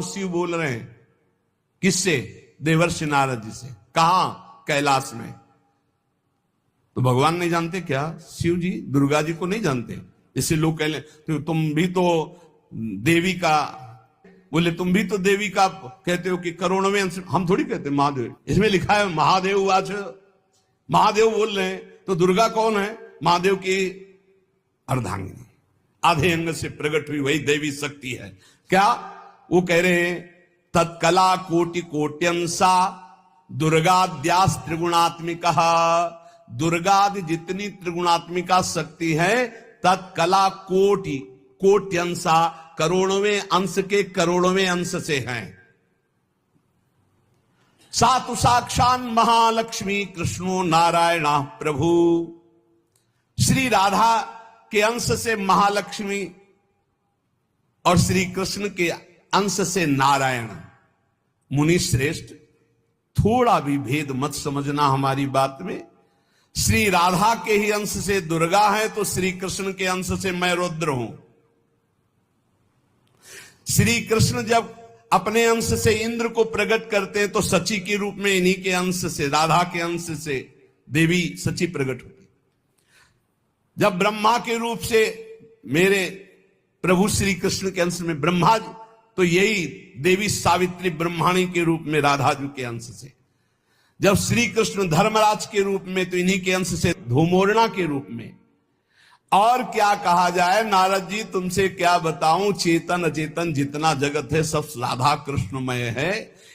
शिव बोल रहे हैं। किससे? देवर्षि नारद जी से। कहां? कैलाश में। तो भगवान नहीं जानते क्या? शिव जी दुर्गा जी को नहीं जानते? जैसे लोग कह ले तो तुम भी तो देवी का, बोले तुम भी तो देवी का कहते हो कि करोड़ों अंश। हम थोड़ी कहते महादेव, इसमें लिखा है महादेव आज, महादेव बोल रहे हैं। तो दुर्गा कौन है? महादेव की अर्धांगिनी, आधे अंग से प्रकट हुई वही देवी शक्ति है। क्या वो कह रहे हैं? तत्कला कोटि कोट्यंसा दुर्गाद्यास त्रिगुणात्मिका। दुर्गादि जितनी त्रिगुणात्मिका शक्ति है, तत्कला कोटि कोट्यंसा, करोड़वें अंश के करोड़वें अंश से हैं। सातु साक्षान महालक्ष्मी कृष्णो नारायण प्रभु। श्री राधा के अंश से महालक्ष्मी और श्री कृष्ण के अंश से नारायण। मुनि श्रेष्ठ, थोड़ा भी भेद मत समझना हमारी बात में। श्री राधा के ही अंश से दुर्गा है, तो श्री कृष्ण के अंश से मैं रुद्र हूं। श्री कृष्ण जब अपने अंश से इंद्र को प्रकट करते हैं तो सची के रूप में इन्हीं के अंश से, राधा के अंश से देवी सची प्रकट होती। जब ब्रह्मा के रूप से मेरे प्रभु श्री कृष्ण के अंश में ब्रह्मा जी, तो यही देवी सावित्री ब्रह्माणी के रूप में राधा जी के अंश से। जब श्री कृष्ण धर्मराज के रूप में, तो इन्हीं के अंश से धूमोरणा के रूप में। और क्या कहा जाए नारद जी, तुमसे क्या बताऊं, चेतन अचेतन जितना जगत है सब राधा कृष्णमय है।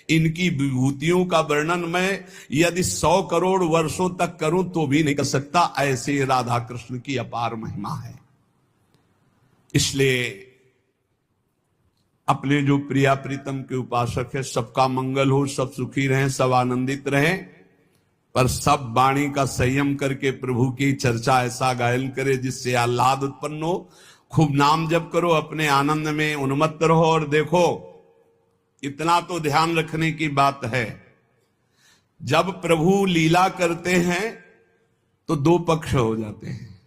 इनकी विभूतियों का वर्णन मैं यदि 100 करोड़ वर्षों तक करूं तो भी नहीं कर सकता, ऐसे राधा कृष्ण की अपार महिमा है। इसलिए अपने जो प्रिया प्रीतम के उपासक है, सबका मंगल हो, सब सुखी रहें, सब आनंदित रहें, पर सब वाणी का संयम करके प्रभु की चर्चा ऐसा गायन करे जिससे आह्लाद उत्पन्न हो। खूब नाम जप करो, अपने आनंद में उन्मत्त रहो। और देखो, इतना तो ध्यान रखने की बात है, जब प्रभु लीला करते हैं तो 2 पक्ष हो जाते हैं।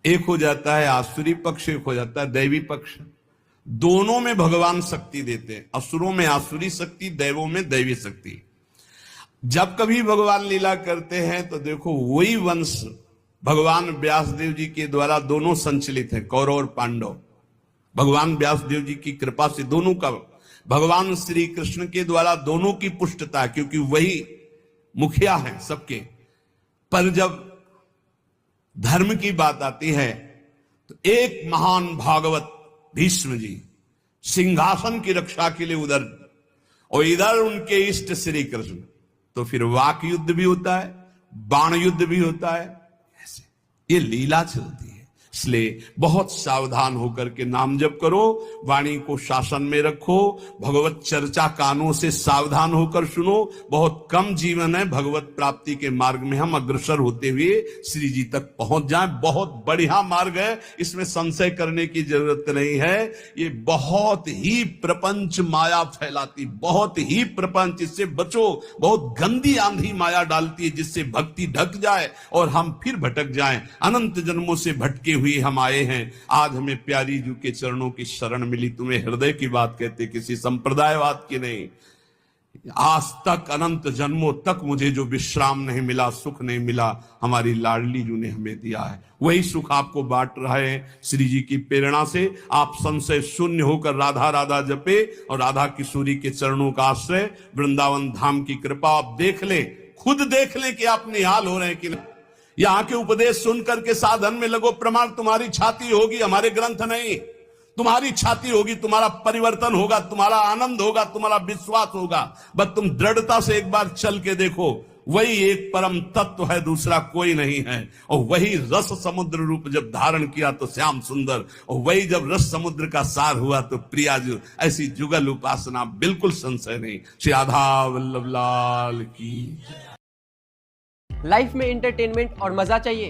एक हो जाता है आसुरी पक्ष, एक हो जाता है दैवी पक्ष। दोनों में भगवान शक्ति देते हैं। असुरों में आसुरी शक्ति, दैवों में दैवी शक्ति। जब कभी भगवान लीला करते हैं तो देखो, वही वंश भगवान व्यासदेव जी के द्वारा दोनों संचलित है, कौरव और पांडव। भगवान व्यासदेव जी की कृपा से दोनों का, भगवान श्री कृष्ण के द्वारा दोनों की पुष्टता, क्योंकि वही मुखिया है सबके। पर जब धर्म की बात आती है तो एक महान भागवत भीष्म जी सिंहासन की रक्षा के लिए उधर, और इधर उनके इष्ट श्री कृष्ण। तो फिर वाक युद्ध भी होता है, बाण युद्ध भी होता है। ऐसे ये लीला चलती है। इसलिए बहुत सावधान होकर के नाम जप करो, वाणी को शासन में रखो, भगवत चर्चा कानों से सावधान होकर सुनो। बहुत कम जीवन है, भगवत प्राप्ति के मार्ग में हम अग्रसर होते हुए श्री जी तक पहुंच जाएं। बहुत बढ़िया मार्ग है, इसमें संशय करने की जरूरत नहीं है। ये बहुत ही प्रपंच माया फैलाती, बहुत ही प्रपंच, इससे बचो। बहुत गंदी आंधी माया डालती है जिससे भक्ति ढक जाए और हम फिर भटक जाएं। अनंत जन्मों से भटके हुए हम आए हैं, आज हमें प्यारी जी के चरणों की शरण मिली। तुम्हें हृदय की बात कहते, किसी संप्रदायवाद की नहीं। आज तक अनंत जन्मों तक मुझे जो विश्राम नहीं मिला, सुख नहीं मिला, हमारी लाडली जी ने हमें दिया है। वही सुख आपको बांट रहे हैं श्री जी की प्रेरणा से। आप संशय शून्य होकर राधा राधा जपे और राधा किशोरी के चरणों का आश्रय, वृंदावन धाम की कृपा आप देख लें, खुद देख लें कि आप निहाल हो रहे हैं कि नहीं। यहां के उपदेश सुन करके साधन में लगो, प्रमाण तुम्हारी छाती होगी, हमारे ग्रंथ नहीं। तुम्हारी छाती होगी, तुम्हारा परिवर्तन होगा, तुम्हारा आनंद होगा, तुम्हारा विश्वास होगा। बस तुम दृढ़ता से एक बार चल के देखो, वही एक परम तत्व है, दूसरा कोई नहीं है। और वही रस समुद्र रूप जब धारण किया तो श्याम सुंदर, और वही जब रस समुद्र का सार हुआ तो प्रियाजु। ऐसी जुगल उपासना, बिल्कुल संशय नहीं। श्री राधा वल्लभ लाल की। लाइफ में एंटरटेनमेंट और मजा चाहिए